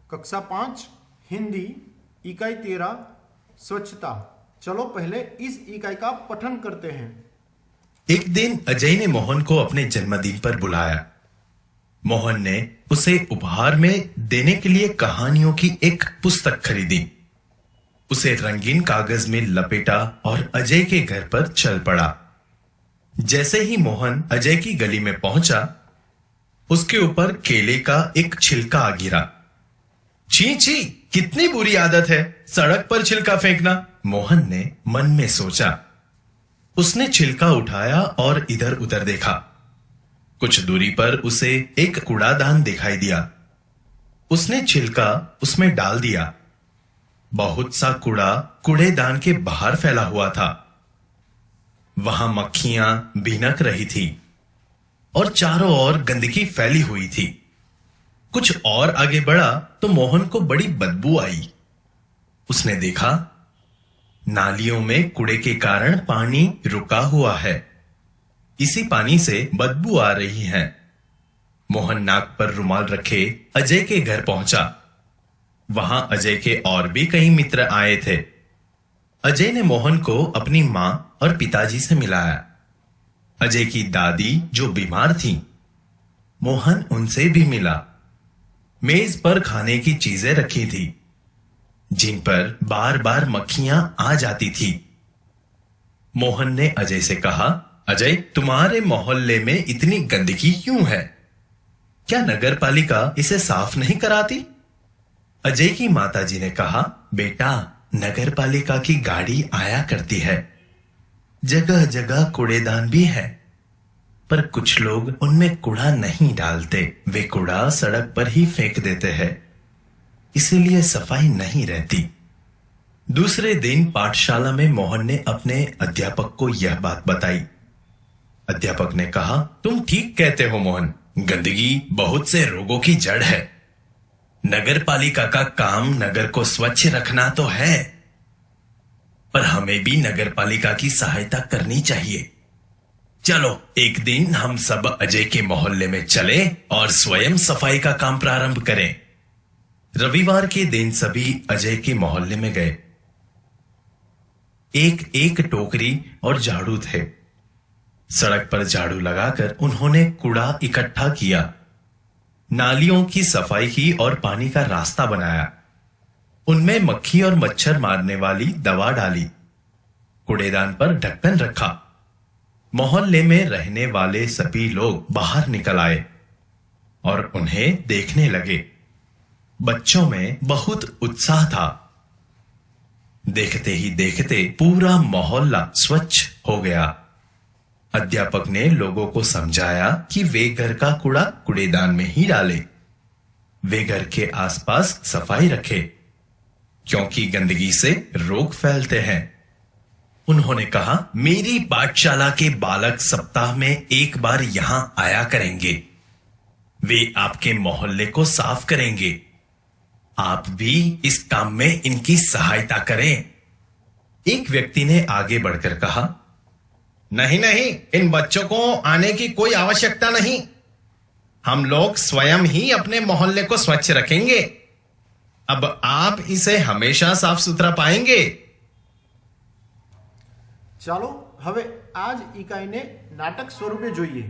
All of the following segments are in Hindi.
कक्षा 5 हिंदी इकाई 13 स्वच्छता। चलो पहले इस इकाई का पठन करते हैं। एक दिन अजय ने मोहन को अपने जन्मदिन पर बुलाया। मोहन ने उसे उपहार में देने के लिए कहानियों की एक पुस्तक खरीदी। उसे रंगीन कागज में लपेटा और अजय के घर पर चल पड़ा। जैसे ही मोहन अजय की गली में पहुंचा, उसके ऊपर केले का एक छिलका आ गिरा। छी छी, कितनी बुरी आदत है सड़क पर छिलका फेंकना, मोहन ने मन में सोचा। उसने छिलका उठाया और इधर उधर देखा। कुछ दूरी पर उसे एक कूड़ादान दिखाई दिया। उसने छिलका उसमें डाल दिया। बहुत सा कूड़ा कूड़ेदान के बाहर फैला हुआ था। वहां मक्खियां भिनक रही थी और चारों ओर गंदगी फैली हुई थी। कुछ और आगे बढ़ा तो मोहन को बड़ी बदबू आई। उसने देखा नालियों में कूड़े के कारण पानी रुका हुआ है। इसी पानी से बदबू आ रही है। मोहन नाक पर रुमाल रखे अजय के घर पहुंचा। वहां अजय के और भी कई मित्र आए थे। अजय ने मोहन को अपनी मां और पिताजी से मिलाया। अजय की दादी जो बीमार थी, मोहन उनसे भी मिला। मेज पर खाने की चीजें रखी थी, जिन पर बार बार मक्खियां आ जाती थी। मोहन ने अजय से कहा, अजय, तुम्हारे मोहल्ले में इतनी गंदगी क्यों है? क्या नगर पालिका इसे साफ नहीं कराती? अजय की माताजी ने कहा, बेटा, नगर पालिका की गाड़ी आया करती है। जगह जगह कूड़ेदान भी है, पर कुछ लोग उनमें कूड़ा नहीं डालते। वे कूड़ा सड़क पर ही फेंक देते हैं, इसीलिए सफाई नहीं रहती। दूसरे दिन पाठशाला में मोहन ने अपने अध्यापक को यह बात बताई। अध्यापक ने कहा, तुम ठीक कहते हो मोहन, गंदगी बहुत से रोगों की जड़ है। नगर पालिका का काम नगर को स्वच्छ रखना तो है, पर हमें भी नगर पालिका की सहायता करनी चाहिए। चलो एक दिन हम सब अजय के मोहल्ले में चले और स्वयं सफाई का काम प्रारंभ करें। रविवार के दिन सभी अजय के मोहल्ले में गए। एक एक टोकरी और झाड़ू थे। सड़क पर झाड़ू लगाकर उन्होंने कूड़ा इकट्ठा किया, नालियों की सफाई की और पानी का रास्ता बनाया। उनमें मक्खी और मच्छर मारने वाली दवा डाली। कूड़ेदान पर ढक्कन रखा। मोहल्ले में रहने वाले सभी लोग बाहर निकल आए और उन्हें देखने लगे। बच्चों में बहुत उत्साह था। देखते ही देखते पूरा मोहल्ला स्वच्छ हो गया। अध्यापक ने लोगों को समझाया कि वे घर का कूड़ा कूड़ेदान में ही डालें। वे घर के आसपास सफाई रखें, क्योंकि गंदगी से रोग फैलते हैं। उन्होंने कहा, मेरी पाठशाला के बालक सप्ताह में एक बार यहां आया करेंगे। वे आपके मोहल्ले को साफ करेंगे। आप भी इस काम में इनकी सहायता करें। एक व्यक्ति ने आगे बढ़कर कहा, नहीं नहीं, इन बच्चों को आने की कोई आवश्यकता नहीं। हम लोग स्वयं ही अपने मोहल्ले को स्वच्छ रखेंगे। अब आप इसे हमेशा साफ सुथरा पाएंगे। ચાલો હવે આ જ ઇકાઈને નાટક સ્વરૂપે જોઈએ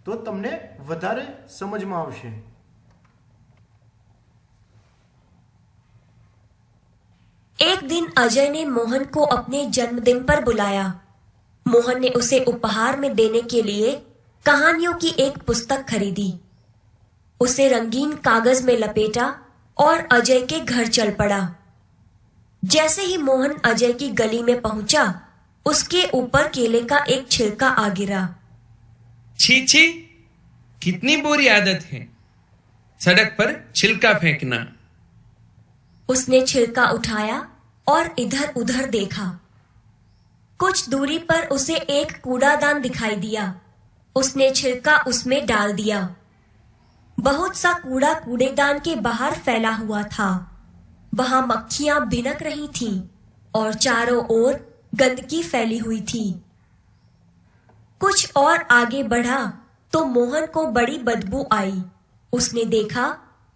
તો તમને વધારે સમજમાં આવશે। एक दिन अजय ने मोहन को अपने जन्मदिन पर बुलाया। मोहन ने उसे उपहार में देने के लिए कहानियों की एक पुस्तक खरीदी। उसे रंगीन कागज में लपेटा और अजय के घर चल पड़ा। जैसे ही मोहन अजय की गली में पहुंचा, उसके ऊपर केले का एक छिलका आ गिरा। छी छी, कितनी बुरी आदत है सड़क पर छिलका फेंकना। उसने छिलका उठाया और इधर उधर देखा। कुछ दूरी पर उसे एक कूड़ादान दिखाई दिया। उसने छिलका उसमें डाल दिया। बहुत सा कूड़ा कूड़ेदान के बाहर फैला हुआ था। वहां मक्खियां भिनक रही थीं और चारों ओर गंदगी फैली हुई थी। कुछ और आगे बढ़ा तो मोहन को बड़ी बदबू आई। उसने देखा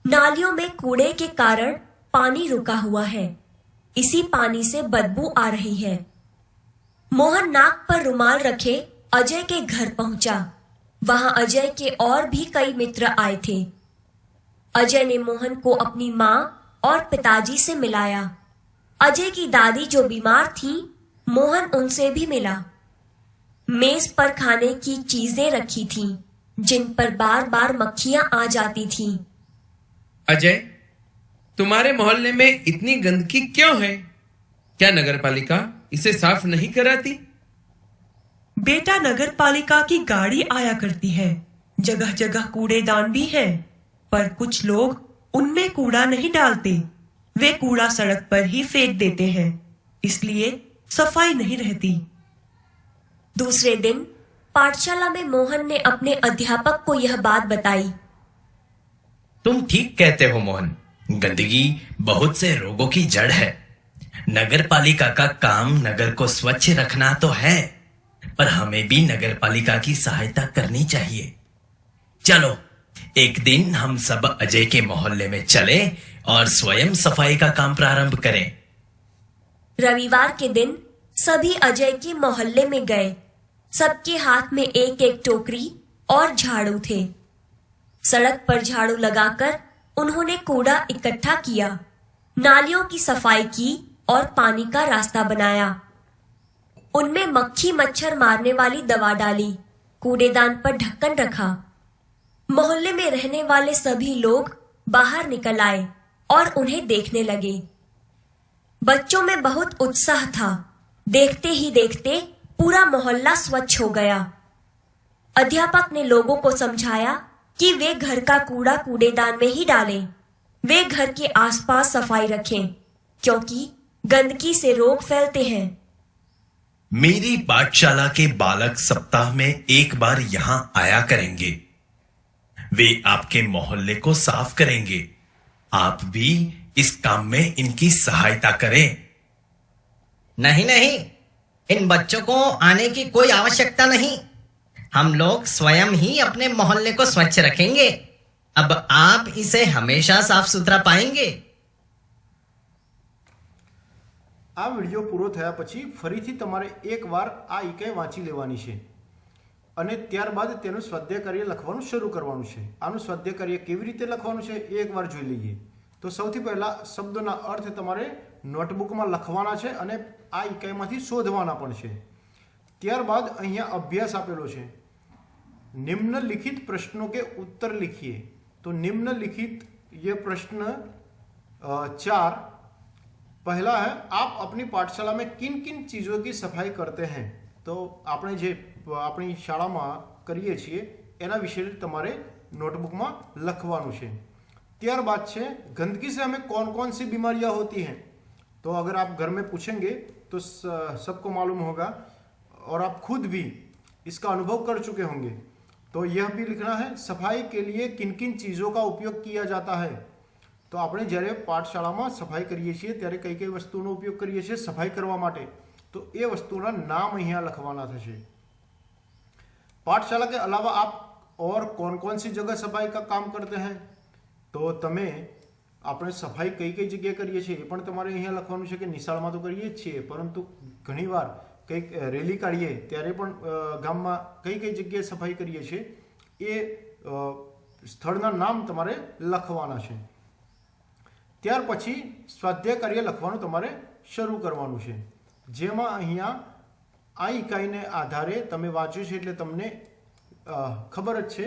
नालियों में कूड़े के कारण पानी रुका हुआ है। इसी पानी से बदबू आ रही है। मोहन नाक पर रुमाल रखे अजय के घर पहुंचा। वहां अजय के और भी कई मित्र आए थे। अजय ने मोहन को अपनी माँ और पिताजी से मिलाया। अजय की दादी जो बीमार थी, मोहन उनसे भी मिला। मेज पर खाने की चीजें रखी थीं, जिन पर बार बार मक्खियां आ जाती थीं। अजय, तुम्हारे मोहल्ले में इतनी गंदगी क्यों है? क्या नगरपालिका इसे साफ नहीं कराती? बेटा, नगरपालिका की गाड़ी आया करती है। जगह जगह कूड़ेदान भी है, पर कुछ लोग उनमें कूड़ा नहीं डालते। वे कूड़ा सड़क पर ही फेंक देते हैं, इसलिए सफाई नहीं रहती। दूसरे दिन पाठशाला में मोहन ने अपने अध्यापक को यह बात बताई। तुम ठीक कहते हो मोहन, गंदगी बहुत से रोगों की जड़ है। नगरपालिका का काम नगर को स्वच्छ रखना तो है, पर हमें भी नगरपालिका की सहायता करनी चाहिए। चलो एक दिन हम सब अजय के मोहल्ले में चले और स्वयं सफाई का काम प्रारंभ करें। रविवार के दिन सभी अजय के मोहल्ले में गए। सबके हाथ में एक एक टोकरी और झाड़ू थे। सड़क पर झाड़ू लगाकर उन्होंने कूड़ा इकट्ठा किया, नालियों की सफाई की और पानी का रास्ता बनाया। उनमें मक्खी मच्छर मारने वाली दवा डाली, कूड़ेदान पर ढक्कन रखा। मोहल्ले में रहने वाले सभी लोग बाहर निकल आए और उन्हें देखने लगे। बच्चों में बहुत उत्साह था। देखते ही देखते पूरा मोहल्ला स्वच्छ हो गया। अध्यापक ने लोगों को समझाया कि वे घर का कूड़ा कूड़ेदान में ही डालें। वे घर के आसपास सफाई रखें, क्योंकि गंदगी से रोग फैलते हैं। मेरी पाठशाला के बालक सप्ताह में एक बार यहां आया करेंगे। वे आपके मोहल्ले को साफ करेंगे। आप भी इस काम में इनकी सहायता करें। नहीं नहीं, इन बच्चों को आने की कोई आवश्यकता नहीं। हम लोग स्वयं ही अपने मोहल्ले को स्वच्छ रखेंगे। अब आप इसे हमेशा साफ सुथरा पाएंगे। આ વિડિયો પૂરો થયા પછી ફરીથી તમારે એકવાર આ ઇકાઈ વાંચી લેવાની છે અને ત્યારબાદ તેનું સ્વાધ્યાય કાર્ય લખવાનું શરૂ કરવાનું છે। આનું સ્વાધ્યાય કાર્ય કેવી રીતે લખવાનું છે એ એકવાર જોઈ લઈએ। તો સૌથી પહેલા શબ્દોના અર્થ તમારે નોટબુકમાં લખવાના છે અને આ ઇકાઈમાંથી શોધવાના પણ છે। ત્યારબાદ અહીંયા અભ્યાસ આપેલો છે। निम्नलिखित प्रश्नों के उत्तर लिखिए। तो निम्नलिखित ये प्रश्न 4। पहला है, आप अपनी पाठशाला में किन किन चीज़ों की सफाई करते हैं? तो आपने जे अपनी शाला में करीए छीए एना विषय तमारे नोटबुक में लखवानुं छे। त्यारबाद छे, गंदगी से हमें कौन कौन सी बीमारियां होती हैं? तो अगर आप घर में पूछेंगे तो सबको मालूम होगा और आप खुद भी इसका अनुभव कर चुके होंगे। तो यह भी लिखना है, सफाई के लिए किन किन चीज़ों का उपयोग किया जाता है? तो આપણે જ્યારે પાઠશાળામાં સફાઈ કરીએ છીએ ત્યારે કઈ કઈ વસ્તુનો ઉપયોગ કરીએ છીએ સફાઈ કરવા માટે, તો એ વસ્તુના નામ અહીંયા લખવાના થશે। पाठशाला के अलावा आप और कौन कौन सी जगह सफाई का काम करते हैं? तो તમે આપણે સફાઈ કઈ કઈ જગ્યાએ કરીએ છીએ એ પણ તમારે અહીંયા લખવાનું છે કે નિશાળમાં તો કરીએ જ છીએ, પરંતુ ઘણીવાર કંઈક રેલી કાઢીએ ત્યારે પણ ગામમાં કઈ કઈ જગ્યાએ સફાઈ કરીએ છીએ એ સ્થળના નામ તમારે લખવાના છે। ત્યાર પછી સ્વાધ્યાય કાર્ય લખવાનું તમારે શરૂ કરવાનું છે, જેમાં અહીંયા આ ઇકાઈને આધારે તમે વાંચ્યું છે એટલે તમને ખબર જ છે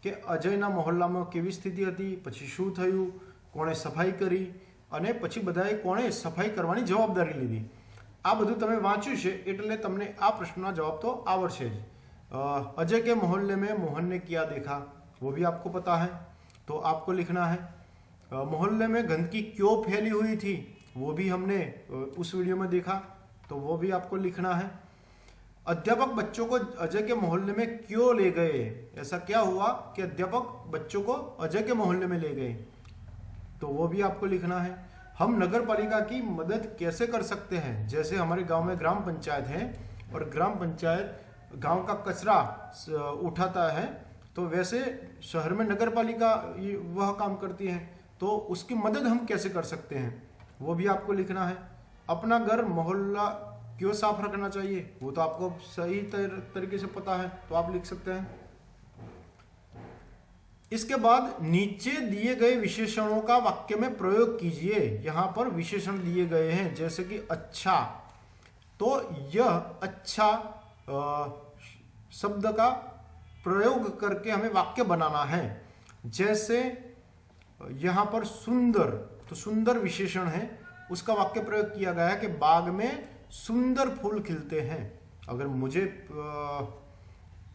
કે અજયના મોહલ્લામાં કેવી સ્થિતિ હતી, પછી શું થયું, કોણે સફાઈ કરી અને પછી બધાએ કોણે સફાઈ કરવાની જવાબદારી લીધી। આ બધું તમે વાંચ્યું છે એટલે તમને આ પ્રશ્નનો જવાબ તો આવડશે જ। अजय के मोहल्ले में मोहन ने क्या देखा वो भी आपको पता है, तो आपको लिखना है। मोहल्ले में गंदगी क्यों फैली हुई थी वो भी हमने उस वीडियो में देखा, तो वो भी आपको लिखना है। अध्यापक बच्चों को अजय के मोहल्ले में क्यों ले गए? ऐसा क्या हुआ कि अध्यापक बच्चों को अजय के मोहल्ले में ले गए, तो वो भी आपको लिखना है। हम नगर पालिका की मदद कैसे कर सकते हैं? जैसे हमारे गांव में ग्राम पंचायत है और ग्राम पंचायत गांव का कचरा उठाता है, तो वैसे शहर में नगर पालिका वह काम करती है। तो उसकी मदद हम कैसे कर सकते हैं वो भी आपको लिखना है। अपना घर मोहल्ला क्यों साफ रखना चाहिए वो तो आपको सही तरीके से पता है, तो आप लिख सकते हैं। इसके बाद नीचे दिए गए विशेषणों का वाक्य में प्रयोग कीजिए। यहां पर विशेषण दिए गए हैं जैसे कि अच्छा, तो यह अच्छा शब्द का प्रयोग करके हमें वाक्य बनाना है। जैसे यहां पर सुंदर, तो सुंदर विशेषण है, उसका वाक्य प्रयोग किया गया है कि बाग में सुंदर फूल खिलते हैं। अगर मुझे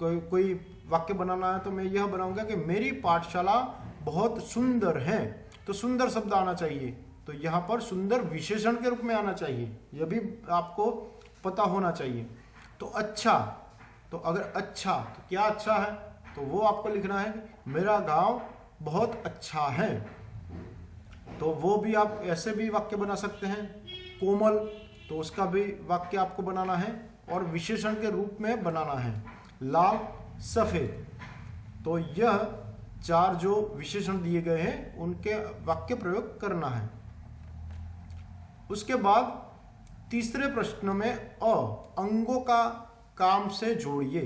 कोई वाक्य बनाना है तो मैं यह बनाऊंगा कि मेरी पाठशाला बहुत सुंदर है, तो सुंदर शब्द आना चाहिए, तो यहां पर सुंदर विशेषण के रूप में आना चाहिए, यह भी आपको पता होना चाहिए। तो अच्छा, तो अगर अच्छा तो क्या अच्छा है, तो वो आपको लिखना है मेरा गांव बहुत अच्छा है, तो वो भी आप ऐसे भी वाक्य बना सकते हैं। कोमल, तो उसका भी वाक्य आपको बनाना है और विशेषण के रूप में बनाना है। लाल, सफेद, तो यह चार जो विशेषण दिए गए हैं उनके वाक्य प्रयोग करना है। उसके बाद तीसरे प्रश्न में अंगों का काम से जोड़िए।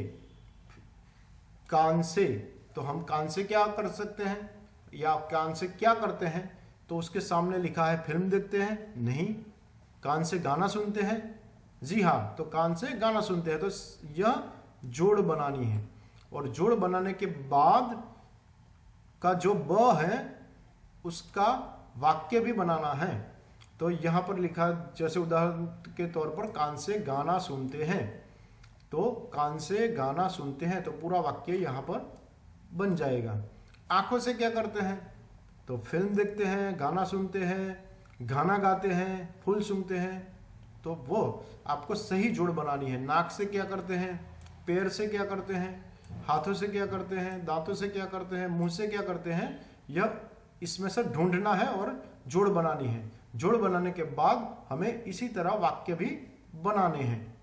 कान से, तो हम कान से क्या कर सकते हैं या कान से क्या करते हैं, तो उसके सामने लिखा है फिल्म देखते हैं, नहीं। कान से गाना सुनते हैं, जी हाँ, तो कान से गाना सुनते हैं, तो यह जोड़ बनानी है। और जोड़ बनाने के बाद का जो ब है उसका वाक्य भी बनाना है। तो यहां पर लिखा, जैसे उदाहरण के तौर पर कान से गाना सुनते हैं, तो कान से गाना सुनते हैं, तो पूरा वाक्य यहां पर बन जाएगा। आंखों से क्या करते हैं, तो फिल्म देखते हैं, गाना सुनते हैं, गाना गाते हैं, फूल सूंघते हैं, तो वो आपको सही जोड़ बनानी है। नाक से क्या करते हैं, पैर से क्या करते हैं, हाथों से क्या करते हैं, दांतों से क्या करते हैं, मुंह से क्या करते हैं, यह इसमें से ढूंढना है और जोड़ बनानी है। जोड़ बनाने के बाद हमें इसी तरह वाक्य भी बनाने हैं।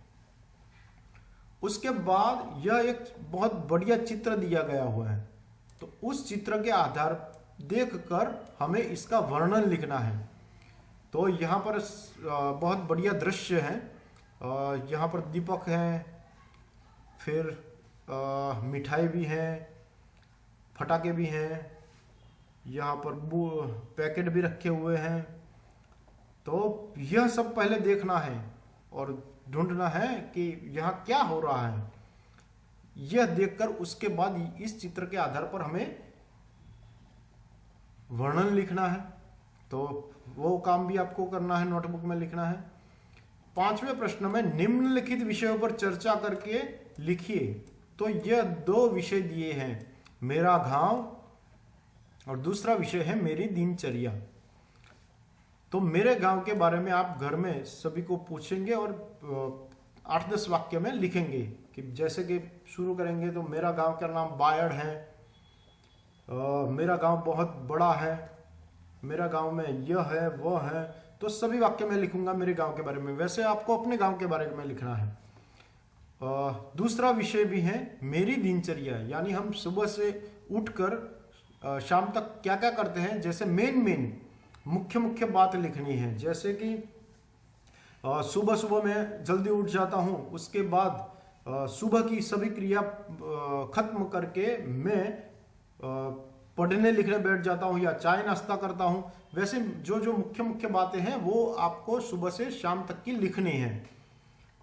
उसके बाद यह एक बहुत बढ़िया चित्र दिया गया हुआ है, तो उस चित्र के आधार देखकर हमें इसका वर्णन लिखना है। तो यहाँ पर बहुत बढ़िया दृश्य है, यहाँ पर दीपक हैं, फिर मिठाई भी है, फटाके भी हैं, यहाँ पर पैकेट भी रखे हुए हैं, तो यह सब पहले देखना है और ढूंढना है कि यहाँ क्या हो रहा है। यह देखकर उसके बाद इस चित्र के आधार पर हमें वर्णन लिखना है, तो वो काम भी आपको करना है, नोटबुक में लिखना है। पांचवें प्रश्न में निम्नलिखित विषयों पर चर्चा करके लिखिए। तो यह दो विषय दिए हैं, मेरा गांव और दूसरा विषय है मेरी दिनचर्या। तो मेरे गांव के बारे में आप घर में सभी को पूछेंगे और 8-10 वाक्य में लिखेंगे कि जैसे कि शुरू करेंगे तो मेरा गांव का नाम बायड़ है, मेरा गांव बहुत बड़ा है, मेरा गांव में यह है वो है, तो सभी वाक्य में लिखूंगा मेरे गांव के बारे में। वैसे आपको अपने गांव के बारे में लिखना है। दूसरा विषय भी है मेरी दिनचर्या, यानी हम सुबह से उठकर शाम तक क्या क्या करते हैं, जैसे मेन मुख्य बात लिखनी है। जैसे कि सुबह सुबह मैं जल्दी उठ जाता हूं, उसके बाद सुबह की सभी क्रिया खत्म करके मैं पढ़ने लिखने बैठ जाता हूं या चाय नाश्ता करता हूं। वैसे जो मुख्य बातें हैं वो आपको सुबह से शाम तक की लिखनी है।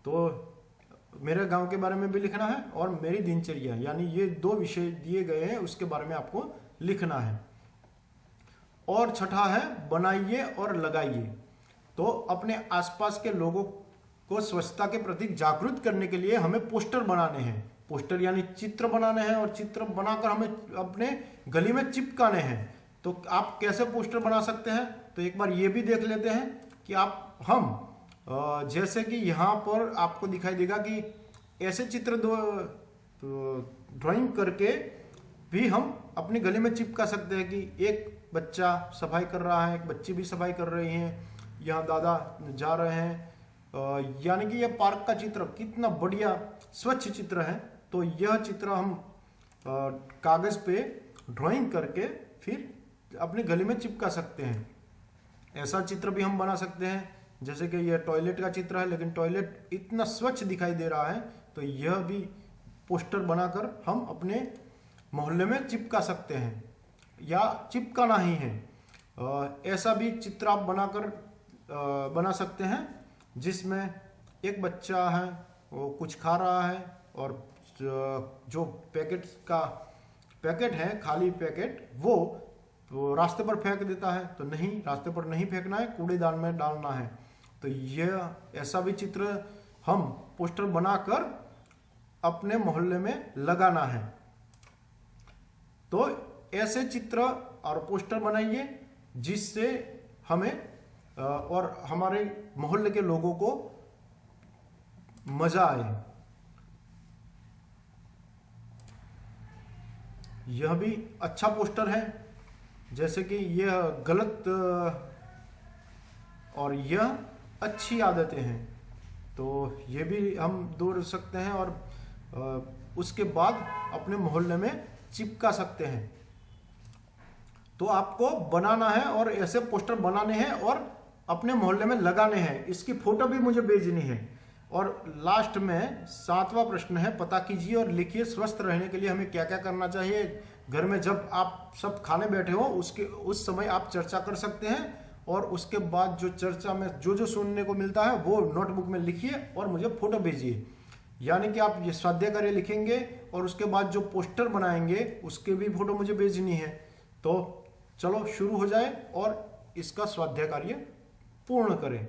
तो मेरे गांव के बारे में भी लिखना है और मेरी दिनचर्या, यानी ये दो विषय दिए गए हैं, उसके बारे में आपको लिखना है। और छठा है बनाइए और लगाइए। तो अपने आसपास के लोगों को स्वच्छता के प्रति जागरूक करने के लिए हमें पोस्टर बनाने हैं। पोस्टर यानी चित्र बनाने हैं और चित्र बनाकर हमें अपने गली में चिपकाने हैं। तो आप कैसे पोस्टर बना सकते हैं, तो एक बार ये भी देख लेते हैं कि हम जैसे कि यहाँ पर आपको दिखाई देगा कि ऐसे चित्र ड्राइंग करके भी हम अपनी गली में चिपका सकते हैं कि एक बच्चा सफाई कर रहा है, एक बच्ची भी सफाई कर रही है, यहाँ दादा जा रहे हैं, यानी कि यह पार्क का चित्र कितना बढ़िया स्वच्छ चित्र है। तो यह चित्र हम कागज पे ड्राइंग करके फिर अपने गले में चिपका सकते हैं। ऐसा चित्र भी हम बना सकते हैं, जैसे कि यह टॉयलेट का चित्र है, लेकिन टॉयलेट इतना स्वच्छ दिखाई दे रहा है, तो यह भी पोस्टर बनाकर हम अपने मोहल्ले में चिपका सकते हैं, या चिपकाना ही है। ऐसा भी चित्र आप बना सकते हैं जिसमें एक बच्चा है, वो कुछ खा रहा है, और जो पैकेट है, खाली पैकेट, वो रास्ते पर फेंक देता है। तो नहीं, रास्ते पर नहीं फेंकना है, कूड़ेदान में डालना है। तो यह ऐसा भी चित्र हम पोस्टर बनाकर अपने मोहल्ले में लगाना है। तो ऐसे चित्र और पोस्टर बनाइए जिससे हमें और हमारे मोहल्ले के लोगों को मजा आए। यह भी अच्छा पोस्टर है, जैसे कि यह गलत और यह अच्छी आदतें हैं, तो ये भी हम दूर सकते हैं और उसके बाद अपने मोहल्ले में चिपका सकते हैं। तो आपको बनाना है और ऐसे पोस्टर बनाने हैं और अपने मोहल्ले में लगाने हैं। इसकी फोटो भी मुझे भेजनी है। और लास्ट में 7वां प्रश्न है, पता कीजिए और लिखिए स्वस्थ रहने के लिए हमें क्या क्या करना चाहिए। घर में जब आप सब खाने बैठे हो उस समय आप चर्चा कर सकते हैं, और उसके बाद जो चर्चा में जो सुनने को मिलता है वो नोटबुक में लिखिए और मुझे फोटो भेजिए। यानी कि आप ये स्वाध्याय कार्य लिखेंगे और उसके बाद जो पोस्टर बनाएंगे उसके भी फोटो मुझे भेजनी है। तो चलो शुरू हो जाए और इसका स्वाध्याय कार्य पूर्ण करें।